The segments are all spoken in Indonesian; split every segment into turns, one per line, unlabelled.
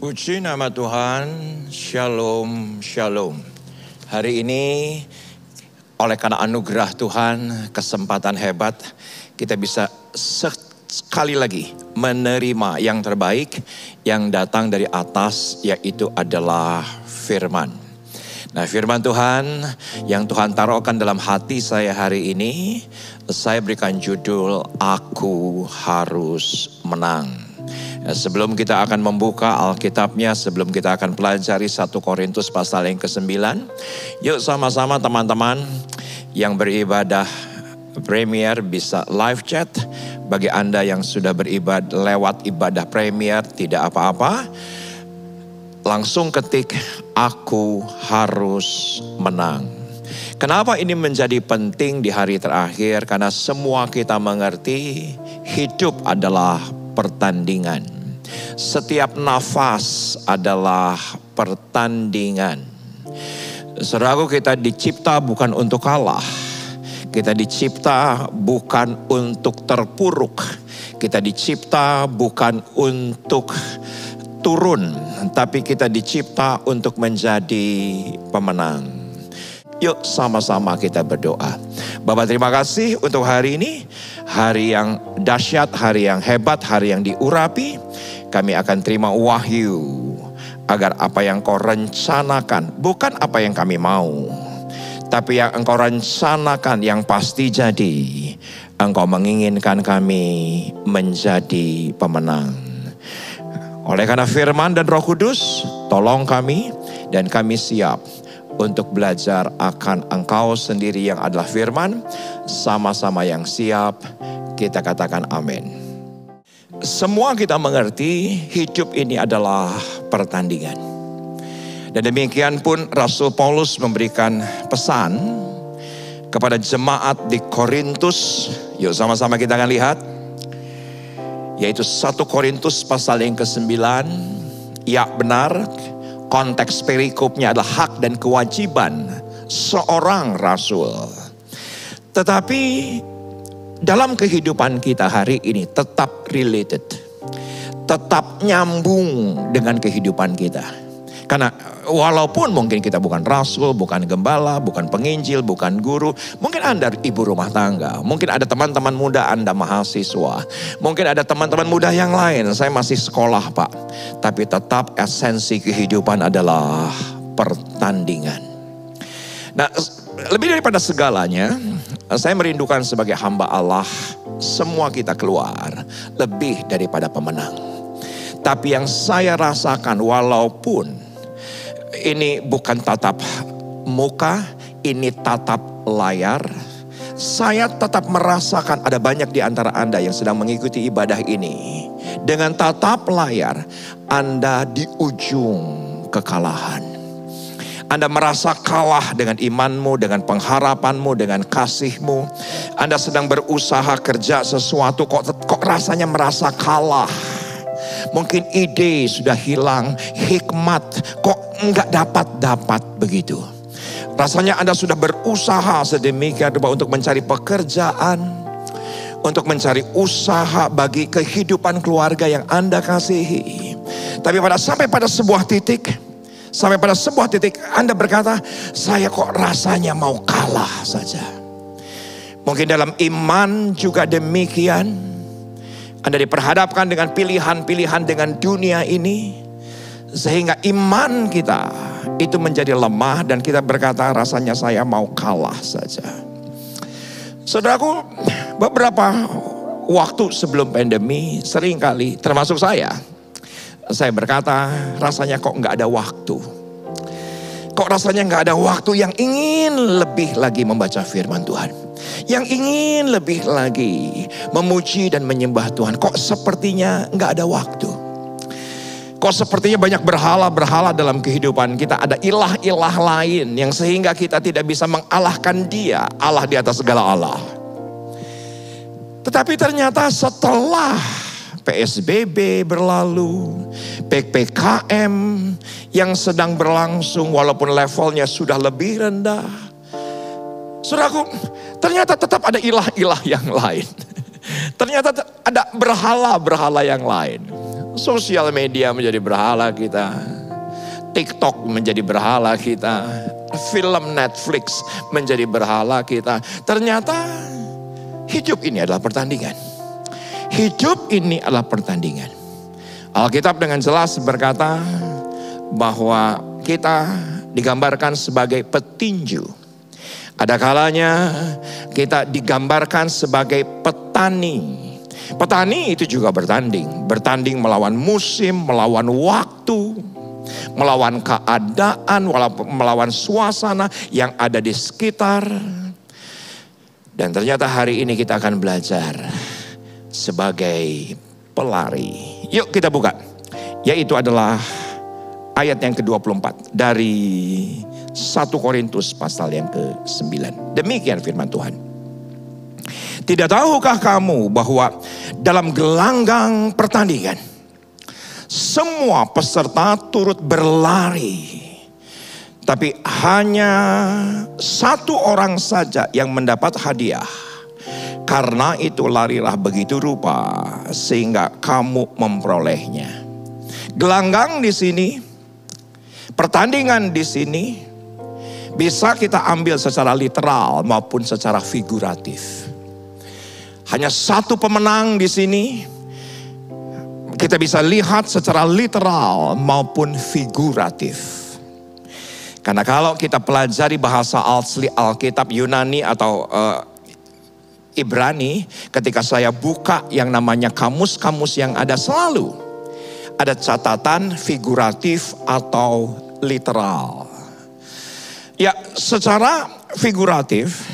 Puji nama Tuhan, Shalom, Shalom. Hari ini oleh karena anugerah Tuhan, kesempatan hebat, kita bisa sekali lagi menerima yang terbaik yang datang dari atas, yaitu adalah firman. Nah, firman Tuhan yang Tuhan taruhkan dalam hati saya hari ini, saya berikan judul Aku Harus Menang. Sebelum kita akan membuka Alkitabnya, sebelum kita akan pelajari 1 Korintus pasal yang ke-9, yuk sama-sama teman-teman yang beribadah Premier bisa live chat. Bagi Anda yang sudah beribadah lewat ibadah Premier, tidak apa-apa. Langsung ketik, aku harus menang. Kenapa ini menjadi penting di hari terakhir? Karena semua kita mengerti hidup adalah pertandingan. Setiap nafas adalah pertandingan. Saudaraku, kita dicipta bukan untuk kalah. Kita dicipta bukan untuk terpuruk. Kita dicipta bukan untuk turun, tapi kita dicipta untuk menjadi pemenang. Yuk sama-sama kita berdoa. Bapa, terima kasih untuk hari ini. Hari yang dahsyat, hari yang hebat, hari yang diurapi. Kami akan terima wahyu agar apa yang Kau rencanakan, bukan apa yang kami mau, tapi yang Engkau rencanakan yang pasti jadi. Engkau menginginkan kami menjadi pemenang. Oleh karena firman dan Roh Kudus, tolong kami dan kami siap untuk belajar akan Engkau sendiri yang adalah firman. Sama-sama yang siap, kita katakan amin. Semua kita mengerti hidup ini adalah pertandingan. Dan demikian pun Rasul Paulus memberikan pesan kepada jemaat di Korintus. Yuk sama-sama kita akan lihat. Yaitu 1 Korintus pasal yang ke-9. Ya benar, konteks perikopnya adalah hak dan kewajiban seorang rasul. Tetapi dalam kehidupan kita hari ini tetap related. Tetap nyambung dengan kehidupan kita. Karena walaupun mungkin kita bukan rasul, bukan gembala, bukan penginjil, bukan guru. Mungkin Anda ibu rumah tangga. Mungkin ada teman-teman muda Anda mahasiswa. Mungkin ada teman-teman muda yang lain. Saya masih sekolah Pak. Tapi tetap esensi kehidupan adalah pertandingan. Nah, lebih daripada segalanya, saya merindukan sebagai hamba Allah, semua kita keluar lebih daripada pemenang. Tapi yang saya rasakan, walaupun ini bukan tatap muka, ini tatap layar, saya tetap merasakan ada banyak di antara Anda yang sedang mengikuti ibadah ini. Dengan tatap layar, Anda di ujung kekalahan. Anda merasa kalah dengan imanmu, dengan pengharapanmu, dengan kasihmu. Anda sedang berusaha kerja sesuatu, kok rasanya merasa kalah. Mungkin ide sudah hilang, hikmat kok enggak dapat begitu. Rasanya Anda sudah berusaha sedemikian rupa untuk mencari pekerjaan, untuk mencari usaha bagi kehidupan keluarga yang Anda kasihi. Tapi sampai pada sebuah titik Anda berkata, saya kok rasanya mau kalah saja. Mungkin dalam iman juga demikian. Anda diperhadapkan dengan pilihan-pilihan dengan dunia ini. Sehingga iman kita itu menjadi lemah dan kita berkata rasanya saya mau kalah saja. Saudaraku, beberapa waktu sebelum pandemi seringkali termasuk saya berkata rasanya kok nggak ada waktu. Kok rasanya nggak ada waktu yang ingin lebih lagi membaca firman Tuhan. Yang ingin lebih lagi memuji dan menyembah Tuhan. Kok sepertinya nggak ada waktu. Kok sepertinya banyak berhala-berhala dalam kehidupan kita. Ada ilah-ilah lain yang sehingga kita tidak bisa mengalahkan Dia, Allah di atas segala Allah. Tetapi ternyata setelah PSBB berlalu, PPKM yang sedang berlangsung walaupun levelnya sudah lebih rendah. Saudaraku, ternyata tetap ada ilah-ilah yang lain. Ternyata ada berhala-berhala yang lain. Sosial media menjadi berhala kita. TikTok menjadi berhala kita. Film Netflix menjadi berhala kita. Ternyata hidup ini adalah pertandingan. Hidup ini adalah pertandingan. Alkitab dengan jelas berkata bahwa kita digambarkan sebagai petinju. Ada kalanya kita digambarkan sebagai petani. Petani itu juga bertanding. Bertanding melawan musim, melawan waktu, melawan keadaan, melawan suasana yang ada di sekitar. Dan ternyata hari ini kita akan belajar sebagai pelari. Yuk kita buka. Yaitu adalah ayat yang ke-24 dari 1 Korintus pasal yang ke-9. Demikian firman Tuhan. Tidak tahukah kamu bahwa dalam gelanggang pertandingan semua peserta turut berlari, tapi hanya satu orang saja yang mendapat hadiah. Karena itu larilah begitu rupa sehingga kamu memperolehnya. Gelanggang di sini, pertandingan di sini bisa kita ambil secara literal maupun secara figuratif. Hanya satu pemenang di sini. Kita bisa lihat secara literal maupun figuratif. Karena kalau kita pelajari bahasa asli Alkitab Yunani atau Ibrani, ketika saya buka yang namanya kamus-kamus yang ada, selalu ada catatan figuratif atau literal. Ya, secara figuratif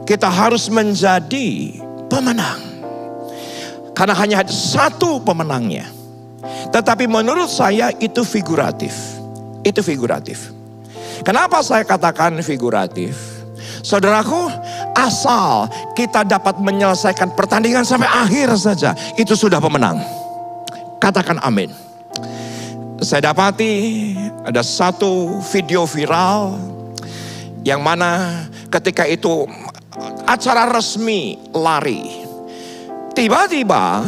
kita harus menjadi pemenang. Karena hanya satu pemenangnya. Tetapi menurut saya itu figuratif. Itu figuratif. Kenapa saya katakan figuratif? Saudaraku, asal kita dapat menyelesaikan pertandingan sampai akhir saja, itu sudah pemenang. Katakan amin. Saya dapati ada satu video viral yang mana ketika itu acara resmi lari. Tiba-tiba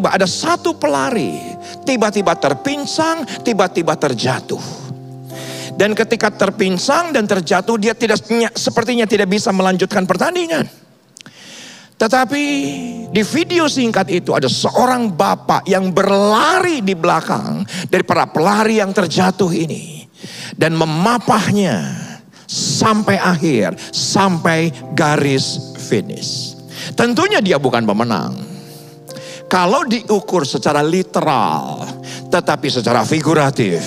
ada satu pelari, tiba-tiba terpincang, tiba-tiba terjatuh. Dan ketika terpincang dan terjatuh, dia sepertinya tidak bisa melanjutkan pertandingan. Tetapi di video singkat itu ada seorang bapak yang berlari di belakang dari para pelari yang terjatuh ini. Dan memapahnya sampai akhir, sampai garis finish. Tentunya dia bukan pemenang. Kalau diukur secara literal, tetapi secara figuratif,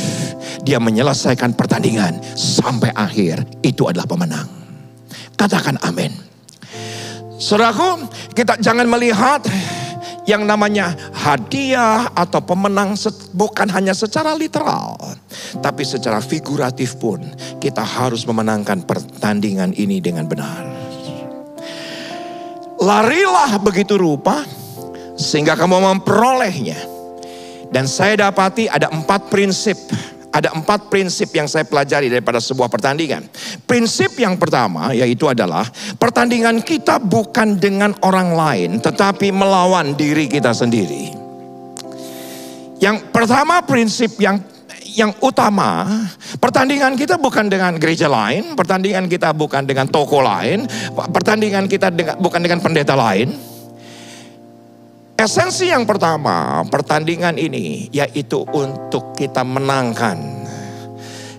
dia menyelesaikan pertandingan sampai akhir, itu adalah pemenang. Katakan amin. Saudaraku, kita jangan melihat yang namanya hadiah atau pemenang bukan hanya secara literal, tapi secara figuratif pun kita harus memenangkan pertandingan ini dengan benar. Larilah begitu rupa sehingga kamu memperolehnya. Dan saya dapati ada 4 prinsip. Ada 4 prinsip yang saya pelajari daripada sebuah pertandingan. Prinsip yang pertama yaitu adalah pertandingan kita bukan dengan orang lain, tetapi melawan diri kita sendiri. Yang pertama, prinsip yang utama, pertandingan kita bukan dengan gereja lain, pertandingan kita bukan dengan toko lain, pertandingan kita bukan dengan pendeta lain. Esensi yang pertama, pertandingan ini yaitu untuk kita menangkan.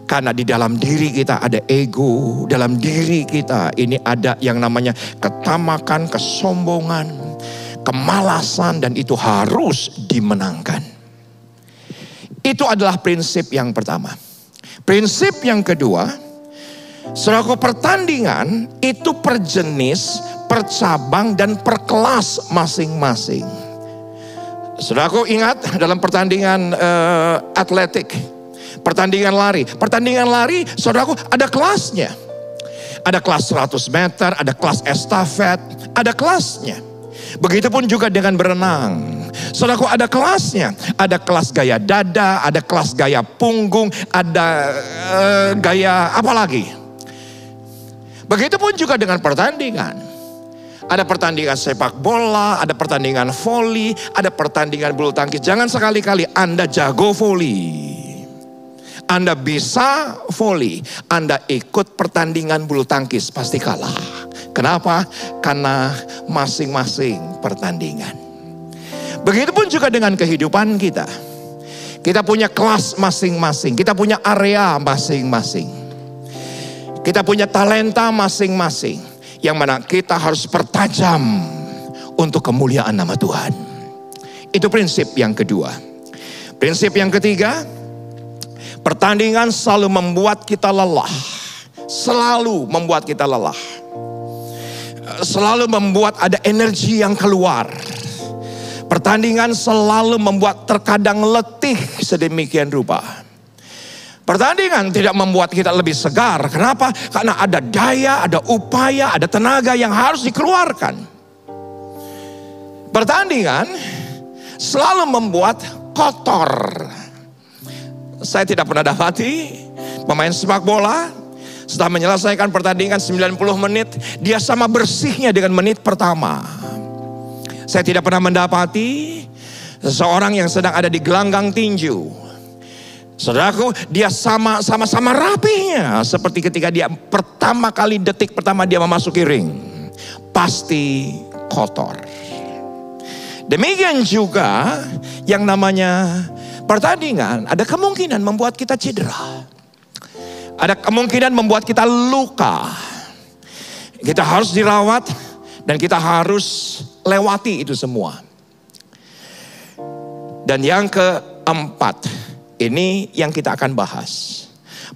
Karena di dalam diri kita ada ego, dalam diri kita ini ada yang namanya ketamakan, kesombongan, kemalasan, dan itu harus dimenangkan. Itu adalah prinsip yang pertama. Prinsip yang kedua, saudaraku, pertandingan itu per jenis, per cabang, dan per kelas masing-masing. Saudaraku ingat dalam pertandingan atletik, pertandingan lari, saudaraku ada kelasnya. Ada kelas 100 meter, ada kelas estafet, ada kelasnya. Begitupun juga dengan berenang. Saudaraku ada kelasnya. Ada kelas gaya dada, ada kelas gaya punggung, ada gaya apa lagi. Begitupun juga dengan pertandingan. Ada pertandingan sepak bola, ada pertandingan voli, ada pertandingan bulu tangkis. Jangan sekali-kali Anda jago voli, Anda bisa voli, Anda ikut pertandingan bulu tangkis, pasti kalah. Kenapa? Karena masing-masing pertandingan. Begitupun juga dengan kehidupan kita. Kita punya kelas masing-masing, kita punya area masing-masing. Kita punya talenta masing-masing. Yang mana kita harus pertajam untuk kemuliaan nama Tuhan. Itu prinsip yang kedua. Prinsip yang ketiga, pertandingan selalu membuat kita lelah. Selalu membuat kita lelah. Selalu membuat ada energi yang keluar. Pertandingan selalu membuat terkadang letih sedemikian rupa. Pertandingan tidak membuat kita lebih segar. Kenapa? Karena ada daya, ada upaya, ada tenaga yang harus dikeluarkan. Pertandingan selalu membuat kotor. Saya tidak pernah dapati pemain sepak bola setelah menyelesaikan pertandingan 90 menit, dia sama bersihnya dengan menit pertama. Saya tidak pernah mendapati seseorang yang sedang ada di gelanggang tinju, saudaraku, dia sama-sama rapinya seperti ketika dia pertama kali, detik pertama dia memasuki ring. Pasti kotor. Demikian juga yang namanya pertandingan ada kemungkinan membuat kita cedera. Ada kemungkinan membuat kita luka. Kita harus dirawat dan kita harus lewati itu semua. Dan yang keempat, ini yang kita akan bahas.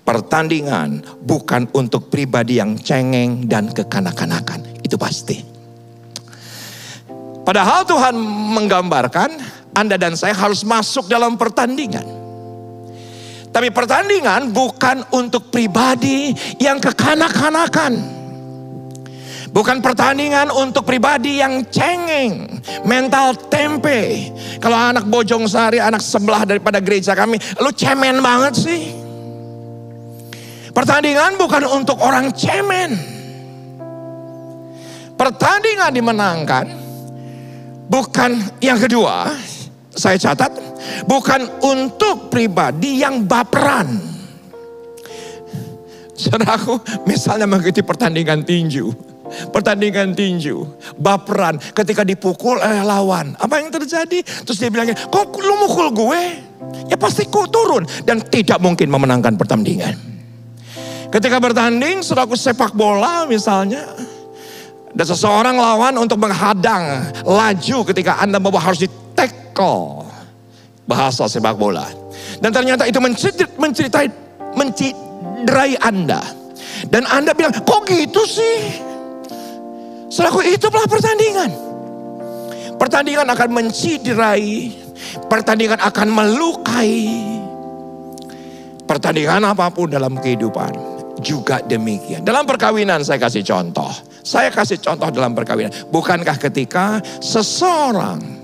Pertandingan bukan untuk pribadi yang cengeng dan kekanak-kanakan. Itu pasti. Padahal Tuhan menggambarkan Anda dan saya harus masuk dalam pertandingan. Tapi pertandingan bukan untuk pribadi yang kekanak-kanakan. Bukan pertandingan untuk pribadi yang cengeng, mental tempe. Kalau anak Bojong Sari, anak sebelah daripada gereja kami, lu cemen banget sih. Pertandingan bukan untuk orang cemen. Pertandingan dimenangkan bukan, yang kedua saya catat, bukan untuk pribadi yang baperan. Saudaraku, misalnya mengikuti pertandingan tinju. Pertandingan tinju, baperan ketika dipukul oleh lawan. Apa yang terjadi? Terus dia bilang, kok lu mukul gue? Ya pasti ku turun. Dan tidak mungkin memenangkan pertandingan. Ketika bertanding, saudaraku, sepak bola misalnya, ada seseorang lawan untuk menghadang laju ketika Anda harus di-tackle. Bahasa sepak bola. Dan ternyata itu mencederai Anda. Dan Anda bilang, kok gitu sih? Saudaraku, itulah pertandingan. Pertandingan akan menciderai, pertandingan akan melukai. Pertandingan apapun dalam kehidupan juga demikian. Dalam perkawinan saya kasih contoh. Saya kasih contoh dalam perkawinan. Bukankah ketika seseorang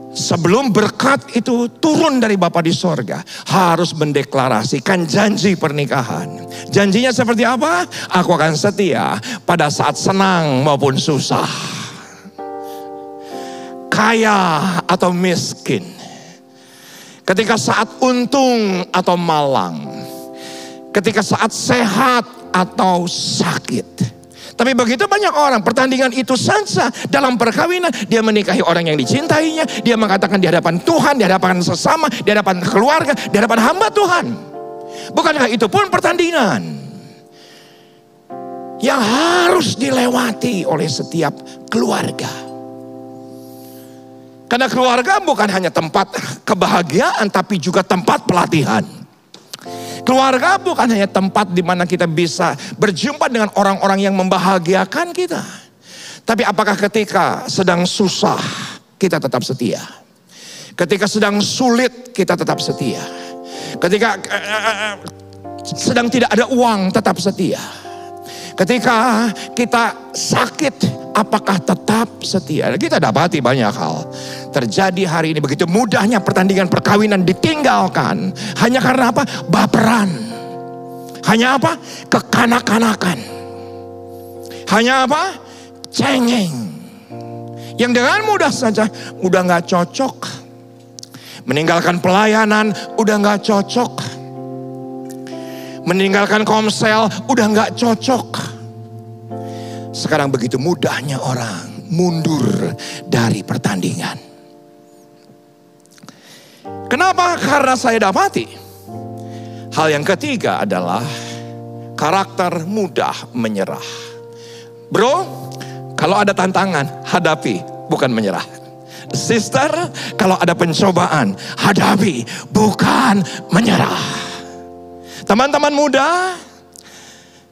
sebelum berkat itu turun dari Bapa di sorga, harus mendeklarasikan janji pernikahan. Janjinya seperti apa? Aku akan setia pada saat senang maupun susah, kaya atau miskin, ketika saat untung atau malang, ketika saat sehat atau sakit. Tapi begitu banyak orang, pertandingan itu saja dalam perkawinan. Dia menikahi orang yang dicintainya. Dia mengatakan di hadapan Tuhan, di hadapan sesama, di hadapan keluarga, di hadapan hamba Tuhan. Bukankah itu pun pertandingan yang harus dilewati oleh setiap keluarga? Karena keluarga bukan hanya tempat kebahagiaan, tapi juga tempat pelatihan. Keluarga bukan hanya tempat di mana kita bisa berjumpa dengan orang-orang yang membahagiakan kita. Tapi apakah ketika sedang susah kita tetap setia? Ketika sedang sulit kita tetap setia? Ketika sedang tidak ada uang tetap setia? Ketika kita sakit, apakah tetap setia? Kita dapati banyak hal terjadi hari ini. Begitu mudahnya pertandingan perkawinan ditinggalkan. Hanya karena apa? Baperan. Hanya apa? Kekanak-kanakan. Hanya apa? cengeng. Yang dengan mudah saja udah gak cocok. Meninggalkan pelayanan udah gak cocok. Meninggalkan komsel udah gak cocok. Sekarang begitu mudahnya orang mundur dari pertandingan. Kenapa? Karena saya dapati hal yang ketiga adalah karakter mudah menyerah. Bro, kalau ada tantangan, hadapi, bukan menyerah. Sister, kalau ada pencobaan, hadapi, bukan menyerah. Teman-teman muda,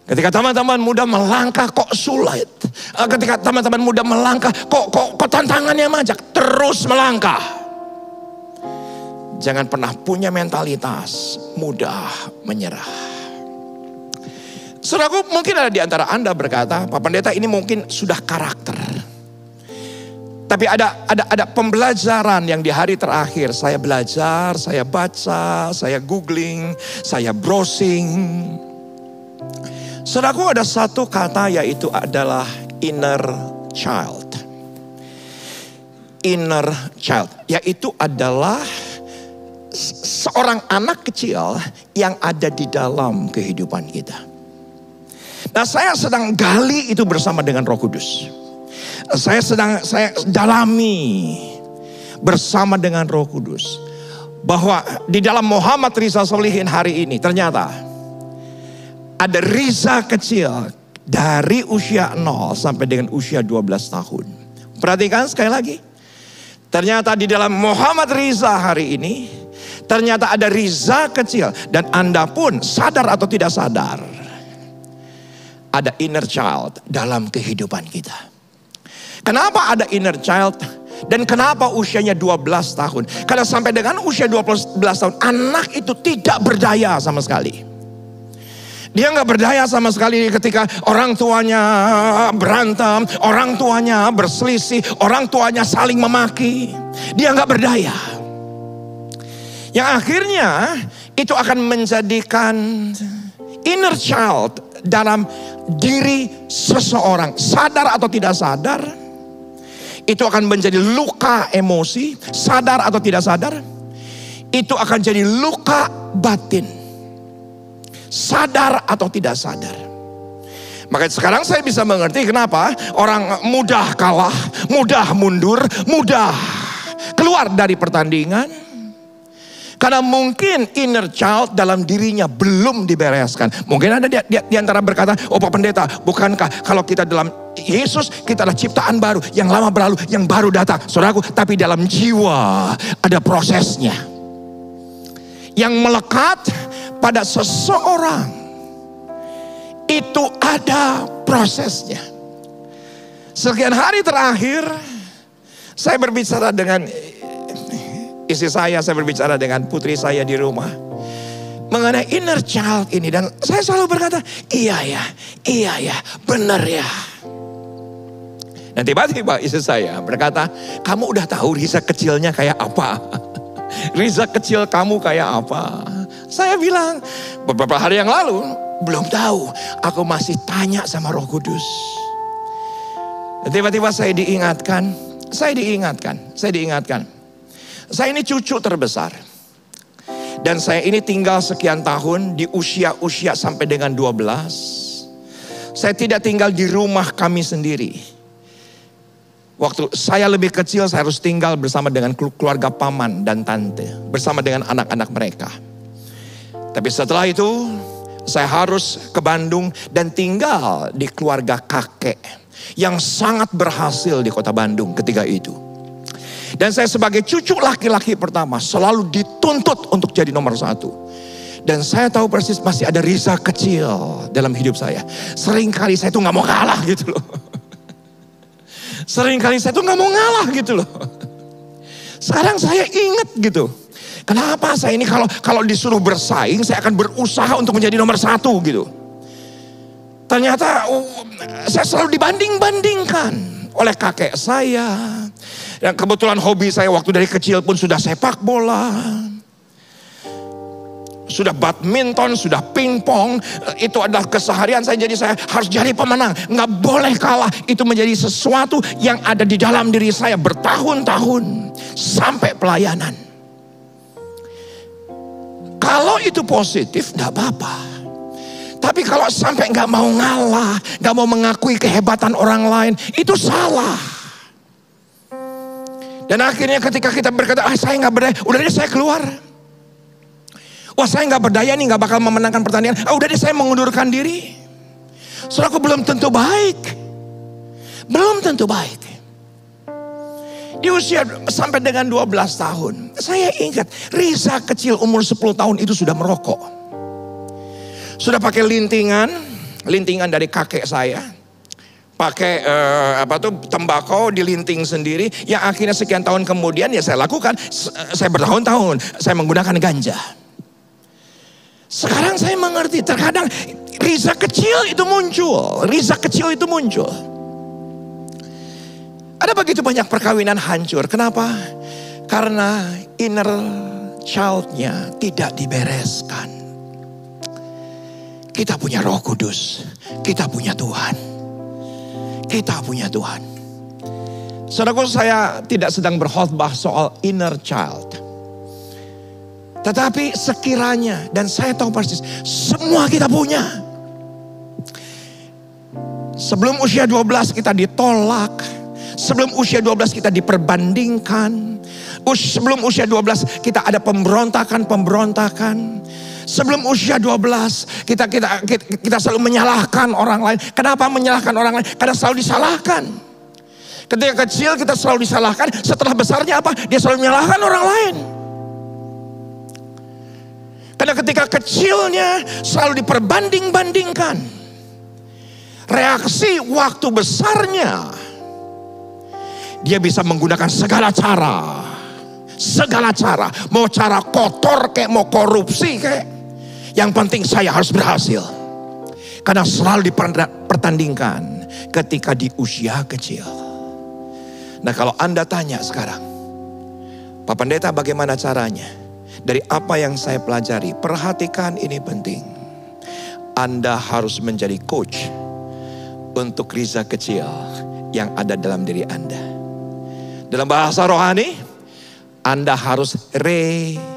ketika teman-teman muda melangkah kok sulit. Ketika teman-teman muda melangkah kok tantangannya banyak, terus melangkah. Jangan pernah punya mentalitas mudah menyerah. Saudaraku, mungkin ada di antara Anda berkata, Pak Pendeta ini mungkin sudah karakter. Tapi ada pembelajaran yang di hari terakhir saya belajar, saya baca, saya googling, saya browsing. Saudaraku, ada satu kata yaitu adalah inner child. Inner child, yaitu adalah seorang anak kecil yang ada di dalam kehidupan kita. Nah, saya sedang gali itu bersama dengan Roh Kudus. Saya dalami bersama dengan Roh Kudus. Bahwa di dalam Muhammad Riza Solihin hari ini ternyata ada Riza kecil dari usia 0 sampai dengan usia 12 tahun. Perhatikan sekali lagi. Ternyata di dalam Muhammad Riza hari ini ternyata ada Riza kecil. Dan Anda pun sadar atau tidak sadar, ada inner child dalam kehidupan kita. Kenapa ada inner child? Dan kenapa usianya 12 tahun? Karena sampai dengan usia 12 tahun, anak itu tidak berdaya sama sekali. Dia nggak berdaya sama sekali ketika orang tuanya berantem, orang tuanya berselisih, orang tuanya saling memaki. Dia nggak berdaya. Yang akhirnya itu akan menjadikan inner child dalam diri seseorang, sadar atau tidak sadar, itu akan menjadi luka emosi, sadar atau tidak sadar, itu akan jadi luka batin, sadar atau tidak sadar. Maka sekarang saya bisa mengerti kenapa orang mudah kalah, mudah mundur, mudah keluar dari pertandingan. Karena mungkin inner child dalam dirinya belum dibereskan. Mungkin ada di antara berkata, oh Pak Pendeta, bukankah kalau kita dalam Yesus kita adalah ciptaan baru, yang lama berlalu, yang baru datang. Saudaraku, tapi dalam jiwa ada prosesnya. Yang melekat pada seseorang itu ada prosesnya. Sekian hari terakhir saya berbicara dengan istri saya berbicara dengan putri saya di rumah mengenai inner child ini, dan saya selalu berkata, iya ya, benar ya. Dan tiba-tiba istri saya berkata, kamu udah tahu Riza kecilnya kayak apa? Riza kecil kamu kayak apa? Saya bilang, beberapa hari yang lalu, belum tahu. Aku masih tanya sama Roh Kudus. Dan tiba-tiba saya diingatkan. Saya ini cucu terbesar. Dan saya ini tinggal sekian tahun di usia sampai dengan 12. Saya tidak tinggal di rumah kami sendiri. Waktu saya lebih kecil saya harus tinggal bersama dengan keluarga paman dan tante. Bersama dengan anak-anak mereka. Tapi setelah itu saya harus ke Bandung dan tinggal di keluarga kakek. Yang sangat berhasil di kota Bandung ketika itu. Dan saya sebagai cucu laki-laki pertama selalu dituntut untuk jadi nomor 1. Dan saya tahu persis masih ada Riza kecil dalam hidup saya. Seringkali saya tuh gak mau kalah gitu loh. Seringkali saya tuh gak mau ngalah gitu loh. Sekarang saya ingat gitu. Kenapa saya ini kalau disuruh bersaing, saya akan berusaha untuk menjadi nomor 1 gitu. Ternyata saya selalu dibanding-bandingkan oleh kakek saya. Dan kebetulan hobi saya waktu dari kecil pun sudah sepak bola. Sudah badminton, sudah pingpong, itu adalah keseharian saya. Jadi saya harus jadi pemenang, nggak boleh kalah. Itu menjadi sesuatu yang ada di dalam diri saya bertahun-tahun sampai pelayanan. Kalau itu positif, nggak apa-apa. Tapi kalau sampai nggak mau ngalah, nggak mau mengakui kehebatan orang lain, itu salah. Dan akhirnya ketika kita berkata, saya nggak berdaya, udah deh saya keluar. Wah, saya nggak berdaya nih, nggak bakal memenangkan pertandingan. Udah deh saya mengundurkan diri. Saudaraku, belum tentu baik. Belum tentu baik. Di usia sampai dengan 12 tahun. Saya ingat Riza kecil umur 10 tahun itu sudah merokok. Sudah pakai lintingan dari kakek saya. Pakai tembakau dilinting sendiri. Yang akhirnya sekian tahun kemudian ya saya lakukan. Saya bertahun-tahun saya menggunakan ganja. Sekarang saya mengerti, terkadang Riza kecil itu muncul. Ada begitu banyak perkawinan hancur. Kenapa? Karena inner child-nya tidak dibereskan. Kita punya Roh Kudus, kita punya Tuhan. Saudaraku, saya tidak sedang berkhotbah soal inner child. Tetapi sekiranya, dan saya tahu persis, semua kita punya. Sebelum usia 12 kita ditolak. Sebelum usia 12 kita diperbandingkan. Sebelum usia 12 kita ada pemberontakan. Sebelum usia 12 kita selalu menyalahkan orang lain. Kenapa menyalahkan orang lain? Karena selalu disalahkan. Ketika kecil kita selalu disalahkan. Setelah besarnya apa? Dia selalu menyalahkan orang lain. Karena ketika kecilnya selalu diperbanding-bandingkan. Reaksi waktu besarnya, dia bisa menggunakan segala cara. Mau cara kotor kayak, mau korupsi kayak. Yang penting saya harus berhasil. Karena selalu dipertandingkan ketika di usia kecil. Nah, kalau Anda tanya sekarang, Pak Pendeta bagaimana caranya? Dari apa yang saya pelajari, perhatikan ini penting. Anda harus menjadi coach untuk Riza kecil yang ada dalam diri Anda. Dalam bahasa rohani, Anda harus re-parenting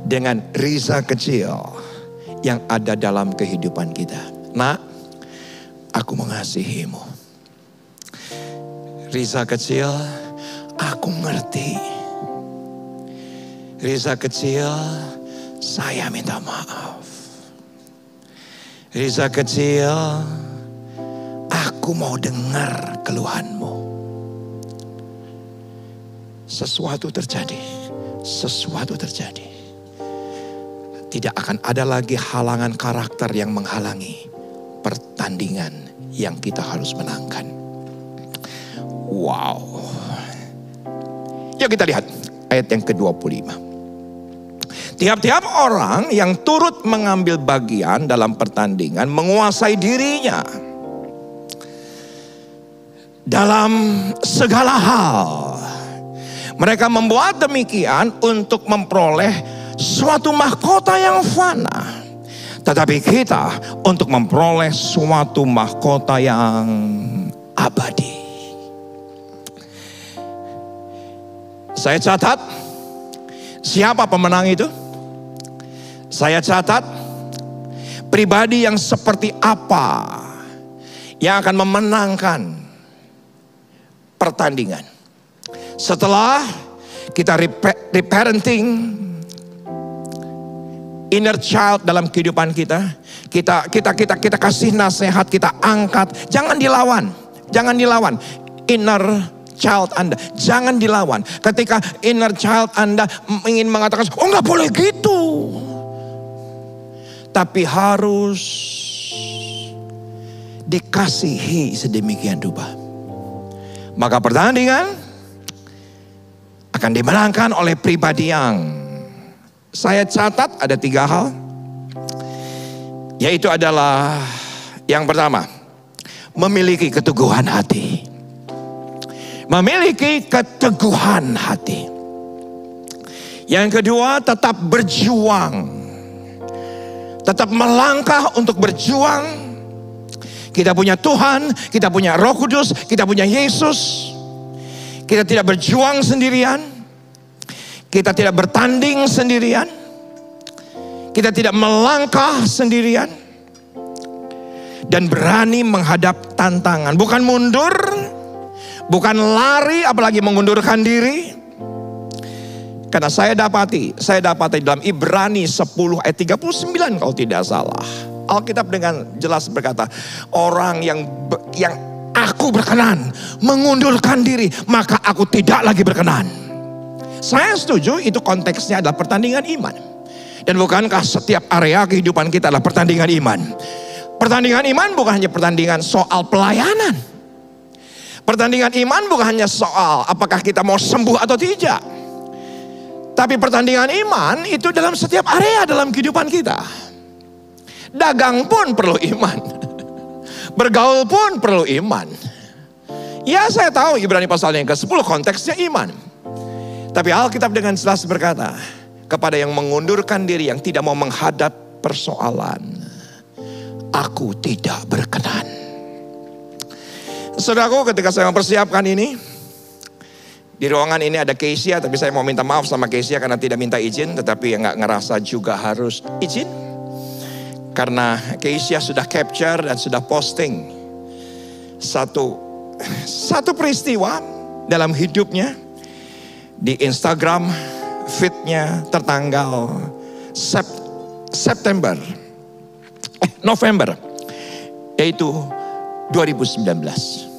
dengan Riza kecil yang ada dalam kehidupan kita. Nak, aku mengasihimu. Riza kecil, aku ngerti. Riza kecil, saya minta maaf. Riza kecil, aku mau dengar keluhanmu. Sesuatu terjadi. Tidak akan ada lagi halangan karakter yang menghalangi pertandingan yang kita harus menangkan. Wow. Yuk kita lihat ayat yang ke-25. Tiap-tiap orang yang turut mengambil bagian dalam pertandingan menguasai dirinya dalam segala hal. Mereka membuat demikian untuk memperoleh suatu mahkota yang fana. Tetapi kita untuk memperoleh suatu mahkota yang abadi. Saya catat siapa pemenang itu. Saya catat pribadi yang seperti apa yang akan memenangkan pertandingan. Setelah kita reparenting inner child dalam kehidupan kita, kita kasih nasihat, kita angkat, jangan dilawan. Inner child Anda, jangan dilawan. Ketika inner child Anda ingin mengatakan, oh nggak boleh gitu, tapi harus dikasihi sedemikian rupa. Maka pertandingan akan dimenangkan oleh pribadi yang saya catat ada 3 hal. Yaitu adalah yang pertama, memiliki keteguhan hati. Memiliki keteguhan hati. Yang kedua, tetap berjuang. Tetap melangkah untuk berjuang. Kita punya Tuhan, kita punya Roh Kudus, kita punya Yesus. Kita tidak berjuang sendirian. Kita tidak bertanding sendirian. Kita tidak melangkah sendirian. Dan berani menghadap tantangan. Bukan mundur, bukan lari, apalagi mengundurkan diri. Karena saya dapati dalam Ibrani 10 ayat 39 kalau tidak salah. Alkitab dengan jelas berkata, orang yang aku berkenan mengundurkan diri, maka aku tidak lagi berkenan. Saya setuju itu konteksnya adalah pertandingan iman. Dan bukankah setiap area kehidupan kita adalah pertandingan iman? Pertandingan iman bukan hanya pertandingan soal pelayanan. Pertandingan iman bukan hanya soal apakah kita mau sembuh atau tidak. Tapi pertandingan iman itu dalam setiap area dalam kehidupan kita. Dagang pun perlu iman. Bergaul pun perlu iman. Ya, saya tahu Ibrani pasal yang ke-10 konteksnya iman. Tapi Alkitab dengan jelas berkata, kepada yang mengundurkan diri, yang tidak mau menghadap persoalan, aku tidak berkenan. Saudaraku, ketika saya mempersiapkan ini, di ruangan ini ada Keisha, tapi saya mau minta maaf sama Keisha karena tidak minta izin, tetapi nggak ngerasa juga harus izin. Karena Keisha sudah capture dan sudah posting satu peristiwa dalam hidupnya di Instagram feed-nya tertanggal November, yaitu 2019.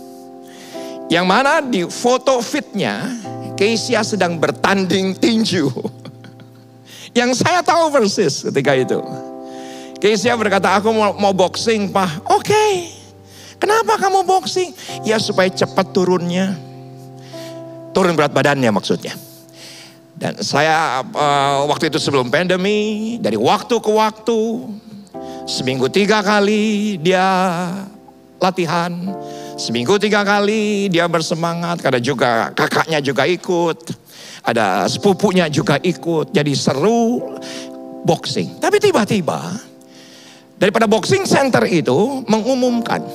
Yang mana di foto feed-nya Keisha sedang bertanding tinju. Yang saya tahu persis ketika itu. Keisha berkata, aku mau boxing, Pak. Oke. Kenapa kamu boxing? Ya supaya cepat turunnya. Turun berat badannya maksudnya. Dan saya waktu itu sebelum pandemi, dari waktu ke waktu, seminggu 3 kali dia latihan. Seminggu 3 kali dia bersemangat, karena juga kakaknya juga ikut, ada sepupunya juga ikut, jadi seru boxing. Tapi tiba-tiba daripada boxing center itu mengumumkan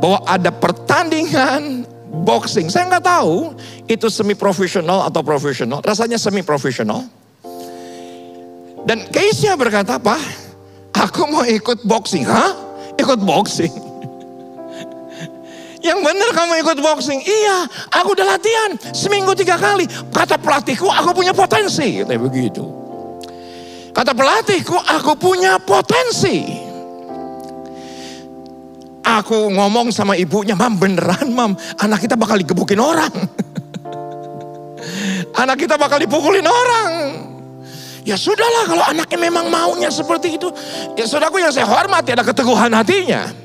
bahwa ada pertandingan boxing. Saya nggak tahu itu semi profesional atau profesional, rasanya semi profesional. Dan Keisha berkata, Pak, aku mau ikut boxing. Hah? Ikut boxing? Yang benar kamu ikut boxing? Iya, aku udah latihan seminggu 3 kali. Kata pelatihku, aku punya potensi. Kayak begitu. Kata pelatihku, aku punya potensi. Aku ngomong sama ibunya, Mam, beneran Mam, anak kita bakal digebukin orang. Anak kita bakal dipukulin orang. Ya sudahlah, kalau anaknya memang maunya seperti itu. Ya saudaraku, yang saya hormati ada keteguhan hatinya.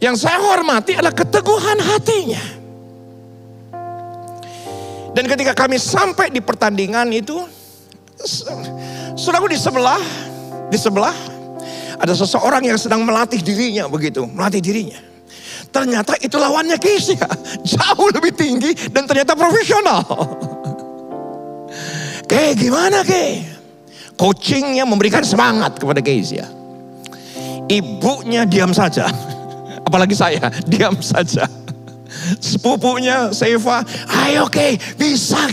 Yang saya hormati adalah keteguhan hatinya. Dan ketika kami sampai di pertandingan itu, saudaraku, di sebelah ada seseorang yang sedang melatih dirinya begitu, melatih dirinya. Ternyata itu lawannya Keisha, jauh lebih tinggi dan ternyata profesional. Kayak gimana coachingnya memberikan semangat kepada Keisha. Ibunya diam saja. Apalagi saya, diam saja. Sepupunya Seva, ayo bisa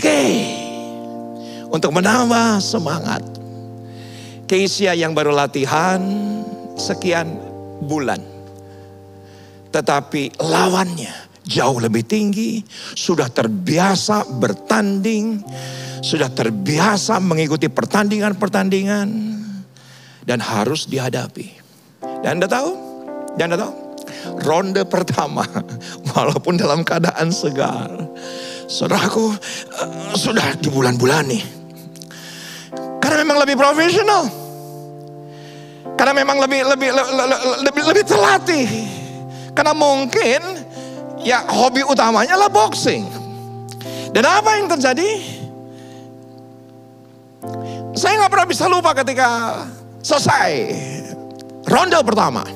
untuk menambah semangat. Keisha yang baru latihan sekian bulan, tetapi lawannya jauh lebih tinggi, sudah terbiasa bertanding, sudah terbiasa mengikuti pertandingan-pertandingan, dan harus dihadapi. Dan Anda tahu? Ronde pertama, walaupun dalam keadaan segar, saudaraku, sudah di bulan-bulan nih. Karena memang lebih profesional, karena memang lebih terlatih, karena mungkin ya hobi utamanya lah boxing. Dan apa yang terjadi? Saya nggak pernah bisa lupa ketika selesai ronde pertama.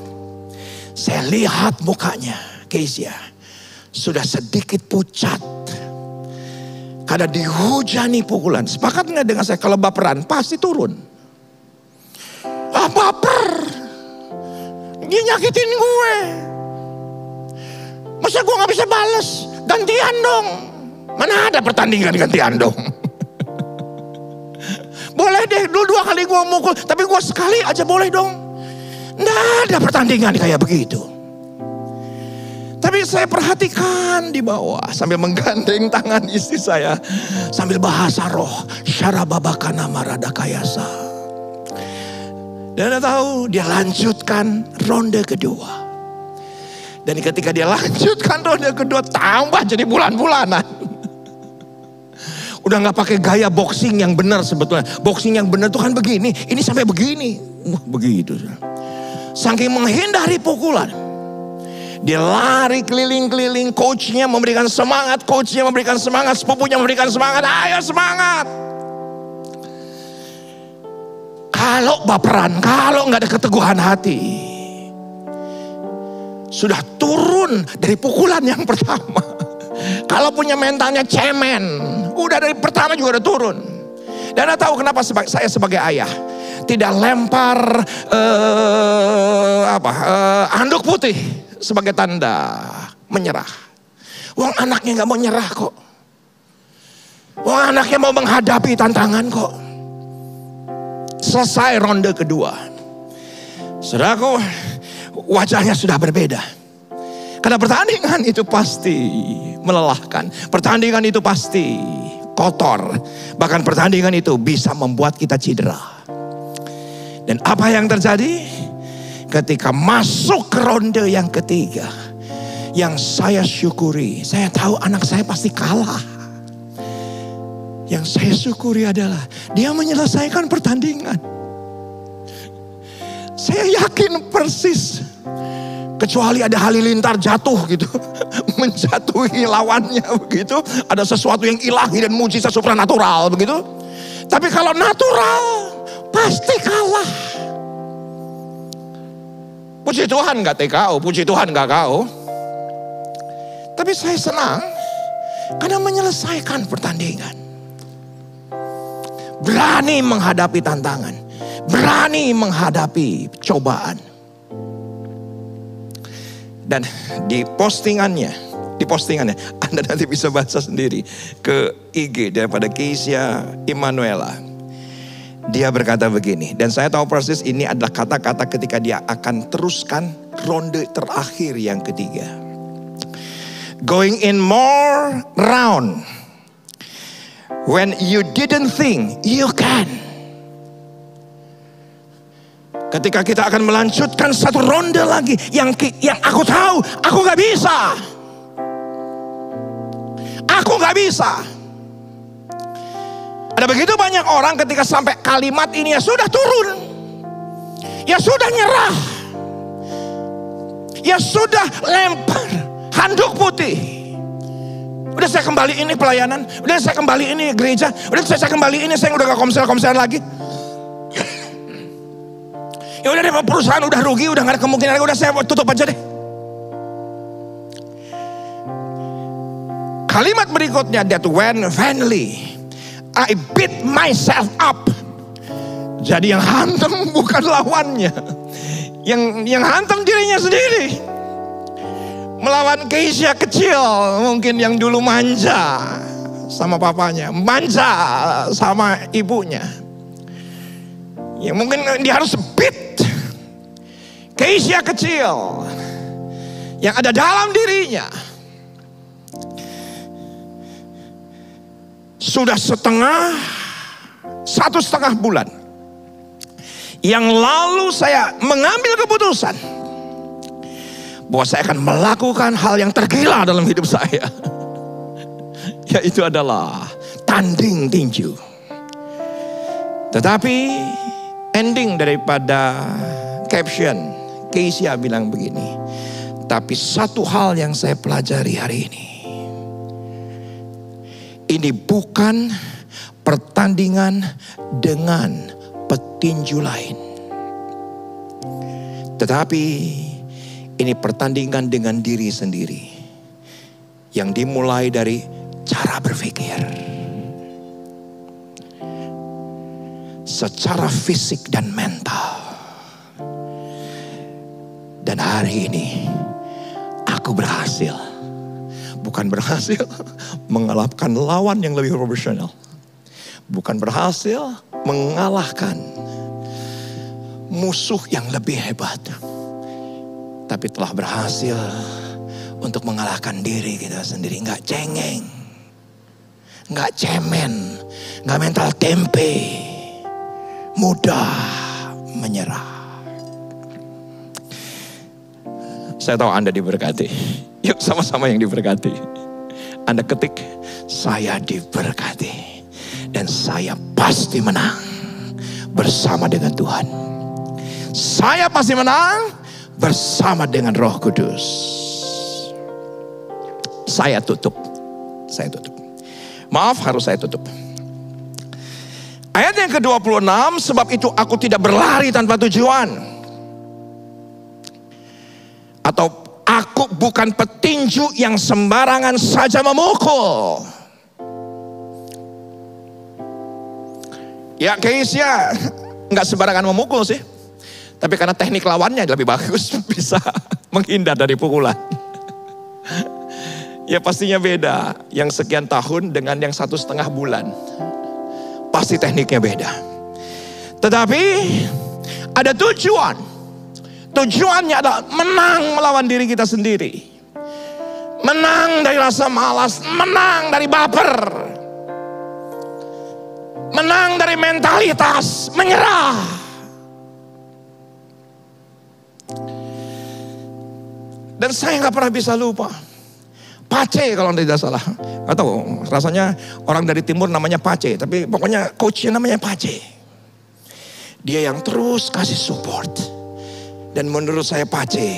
Saya lihat mukanya Keisha sudah sedikit pucat. Karena dihujani pukulan. Sepakat nggak dengan saya? Kalau baperan pasti turun. Baper. Dia nyakitin gue. Masa gue gak bisa bales? Gantian dong. Mana ada pertandingan gantian dong. Boleh deh, dulu 2 kali gue mukul. Tapi gue sekali aja boleh dong. Nggak ada pertandingan kayak begitu. Tapi saya perhatikan di bawah. Sambil menggandeng tangan istri saya. Sambil bahasa roh. Syarababakana maradakayasa. Dan Anda tahu dia lanjutkan ronde kedua. Dan ketika dia lanjutkan ronde kedua tambah jadi bulan-bulanan. Udah gak pakai gaya boxing yang benar sebetulnya. Boxing yang benar tuh kan begini. Ini sampai begini. Begitu. Saking menghindari pukulan. Dia lari keliling-keliling. Coachnya memberikan semangat. Coachnya memberikan semangat. Sepupunya memberikan semangat. Ayo semangat. Kalau baperan. Kalau gak ada keteguhan hati. Sudah turun dari pukulan yang pertama. Kalau punya mentalnya cemen, udah dari pertama juga udah turun. Dan Anda tahu kenapa saya sebagai ayah tidak lempar handuk putih sebagai tanda menyerah. Wong anaknya nggak mau nyerah kok. Wong anaknya mau menghadapi tantangan kok. Selesai ronde kedua, saudaraku, wajahnya sudah berbeda. Karena pertandingan itu pasti melelahkan. Pertandingan itu pasti kotor. Bahkan pertandingan itu bisa membuat kita cedera. Dan apa yang terjadi? Ketika masuk ke ronde yang ketiga. Yang saya syukuri. Saya tahu anak saya pasti kalah. Yang saya syukuri adalah dia menyelesaikan pertandingan. Saya yakin persis. Kecuali ada halilintar jatuh gitu. Menjatuhi lawannya begitu. Ada sesuatu yang ilahi dan mujizat supranatural begitu. Tapi kalau natural pasti kalah. Puji Tuhan gak TKO. Puji Tuhan gak KO. Tapi saya senang. Karena menyelesaikan pertandingan. Berani menghadapi tantangan. Berani menghadapi cobaan. Dan di postingannya Anda nanti bisa baca sendiri ke IG daripada Keisha Emanuela. Dia berkata begini, dan saya tahu persis ini adalah kata-kata ketika dia akan teruskan ronde terakhir yang ketiga. Going in more round when you didn't think you can. Ketika kita akan melanjutkan satu ronde lagi yang aku tahu aku gak bisa. Aku gak bisa. Ada begitu banyak orang ketika sampai kalimat ini ya sudah turun. Ya sudah nyerah. Ya sudah lempar handuk putih. Udah saya kembali ini pelayanan. Udah saya kembali ini gereja. Udah saya kembali ini saya udah gak komsel-komselan lagi. Ya udah deh, perusahaan udah rugi, udah gak ada kemungkinan lagi, udah saya tutup aja deh. Kalimat berikutnya, that when finally I beat myself up. Jadi yang hantam bukan lawannya, yang hantam dirinya sendiri. Melawan Keisha kecil, mungkin yang dulu manja sama papanya, manja sama ibunya. Ya mungkin dia harus beat Keisha kecil yang ada dalam dirinya. Sudah 1,5 bulan yang lalu saya mengambil keputusan bahwa saya akan melakukan hal yang tergila dalam hidup saya. Yaitu adalah tanding tinju. Tetapi ending daripada caption Keisha bilang begini, tapi satu hal yang saya pelajari hari ini bukan pertandingan dengan petinju lain, tetapi ini pertandingan dengan diri sendiri yang dimulai dari cara berpikir. secara fisik dan mental. Dan hari ini aku berhasil. Bukan berhasil mengalahkan lawan yang lebih profesional. Bukan berhasil mengalahkan musuh yang lebih hebat. Tapi telah berhasil untuk mengalahkan diri kita sendiri. Nggak cengeng, nggak cemen, nggak mental tempe, mudah menyerah. Saya tahu Anda diberkati. Yuk sama-sama yang diberkati. Anda ketik, saya diberkati. Dan saya pasti menang bersama dengan Tuhan. Saya pasti menang bersama dengan Roh Kudus. Saya tutup. Maaf, harus saya tutup. Ayat yang ke-26, sebab itu aku tidak berlari tanpa tujuan. Atau aku bukan petinju yang sembarangan saja memukul. Ya Keisha nggak sembarangan memukul sih. Tapi karena teknik lawannya lebih bagus, bisa menghindar dari pukulan. Ya pastinya beda. Yang sekian tahun dengan yang 1,5 bulan. Pasti tekniknya beda. Tetapi ada tujuan. Tujuannya adalah menang melawan diri kita sendiri. Menang dari rasa malas, menang dari baper. Menang dari mentalitas menyerah. Dan saya nggak pernah bisa lupa. Pace kalau tidak salah. Gak tahu, rasanya orang dari timur namanya Pace. Tapi pokoknya coachnya namanya Pace. Dia yang terus kasih support. Dan menurut saya Pace,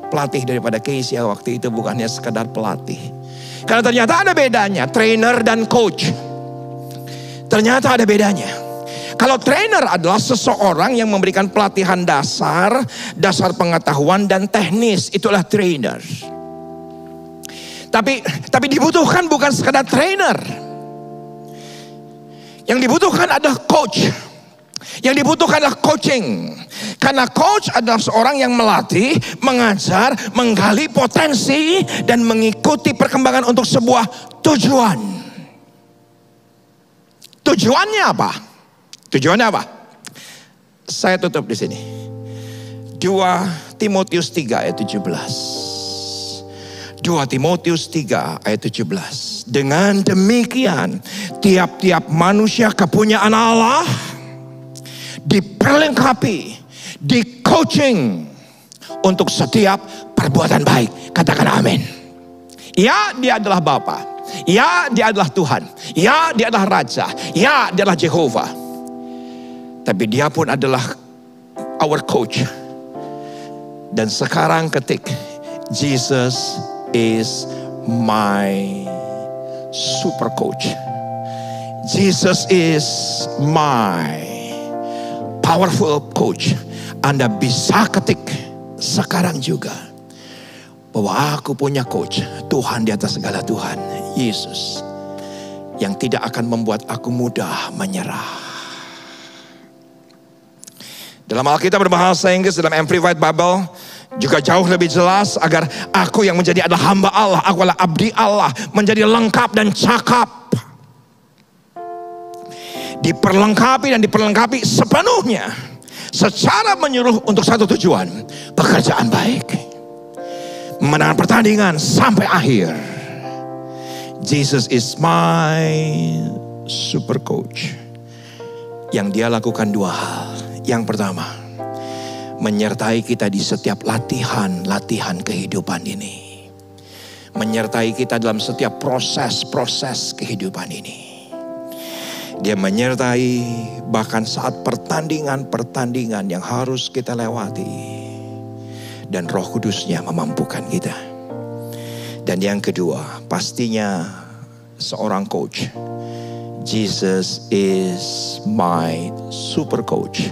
pelatih daripada Keisha waktu itu bukannya sekedar pelatih. Karena ternyata ada bedanya, trainer dan coach. Ternyata ada bedanya. Kalau trainer adalah seseorang yang memberikan pelatihan dasar pengetahuan dan teknis, itulah trainer. Tapi dibutuhkan bukan sekedar trainer. Yang dibutuhkan adalah coach. Yang dibutuhkan adalah coaching. Karena coach adalah seorang yang melatih, mengajar, menggali potensi, dan mengikuti perkembangan untuk sebuah tujuan. Tujuannya apa? Tujuannya apa? Saya tutup di sini. 2 Timotius 3 ayat 17. 2 Timotius 3 ayat 17. Dengan demikian, tiap-tiap manusia kepunyaan Allah diperlengkapi, di coaching untuk setiap perbuatan baik. Katakan amin. Ya, dia adalah Bapa. Ya, dia adalah Tuhan. Ya, dia adalah Raja. Ya, dia adalah Jehovah. Tapi dia pun adalah our coach. Dan sekarang ketik, Jesus is my super coach. Jesus is my powerful coach. Anda bisa ketik sekarang juga bahwa aku punya coach, Tuhan di atas segala Tuhan, Yesus, yang tidak akan membuat aku mudah menyerah. Dalam Alkitab berbahasa Inggris, dalam Amplified Bible juga jauh lebih jelas, agar aku yang menjadi adalah hamba Allah, aku adalah abdi Allah, menjadi lengkap dan cakap. Diperlengkapi dan diperlengkapi sepenuhnya, secara menyuruh untuk satu tujuan, pekerjaan baik, memenangkan pertandingan sampai akhir. Jesus is my super coach. Yang dia lakukan 2 hal. Yang pertama, menyertai kita di setiap latihan kehidupan ini. Menyertai kita dalam setiap proses kehidupan ini. Dia menyertai bahkan saat pertandingan yang harus kita lewati. Dan Roh Kudusnya memampukan kita. Dan yang kedua, pastinya seorang coach. Jesus is my super coach.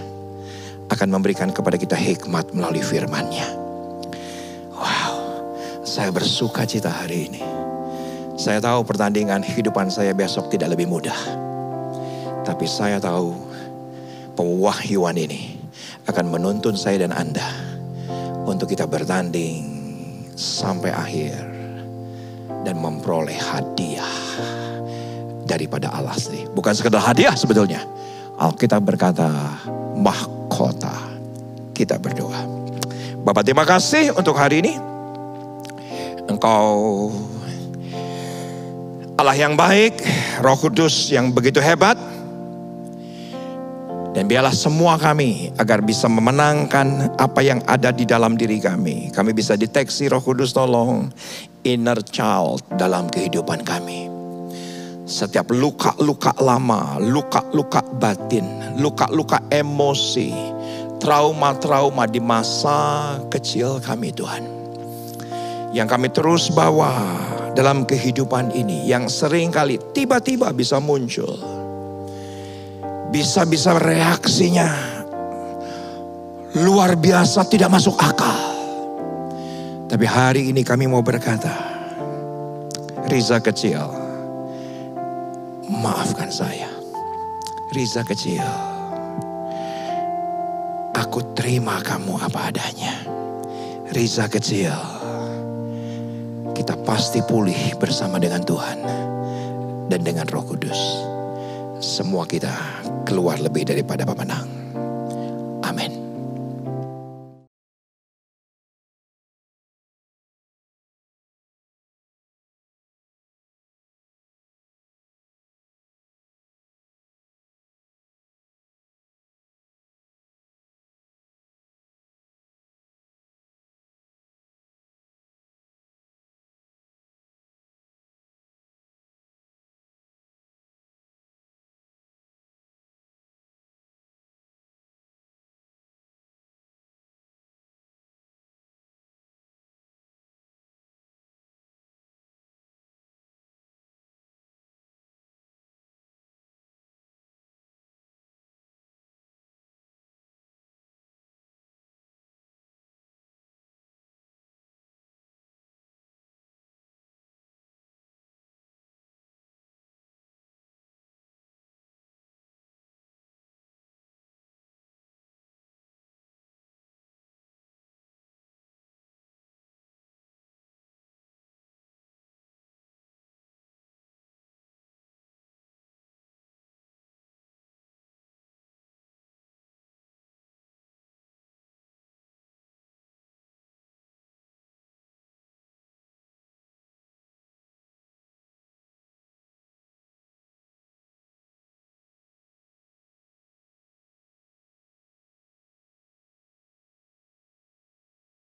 Akan memberikan kepada kita hikmat melalui firman-Nya. Wow, saya bersuka cita hari ini. Saya tahu pertandingan kehidupan saya besok tidak lebih mudah. Tapi saya tahu pewahyuan ini akan menuntun saya dan Anda untuk kita bertanding sampai akhir dan memperoleh hadiah daripada Allah sendiri. Bukan sekedar hadiah sebetulnya. Alkitab berkata mahkota. Kita berdoa. Bapak, terima kasih untuk hari ini. Engkau Allah yang baik, Roh Kudus yang begitu hebat. Dan biarlah semua kami agar bisa memenangkan apa yang ada di dalam diri kami. Kami bisa deteksi Roh Kudus tolong inner child dalam kehidupan kami. Setiap luka-luka lama, luka-luka batin, luka-luka emosi, trauma-trauma di masa kecil kami Tuhan. Yang kami terus bawa dalam kehidupan ini, yang sering kali tiba-tiba bisa muncul. Bisa-bisa reaksinya luar biasa, tidak masuk akal. Tapi hari ini kami mau berkata, Riza kecil, maafkan saya. Riza kecil, aku terima kamu apa adanya. Riza kecil, kita pasti pulih bersama dengan Tuhan dan dengan Roh Kudus. Semua kita keluar lebih daripada pemenang.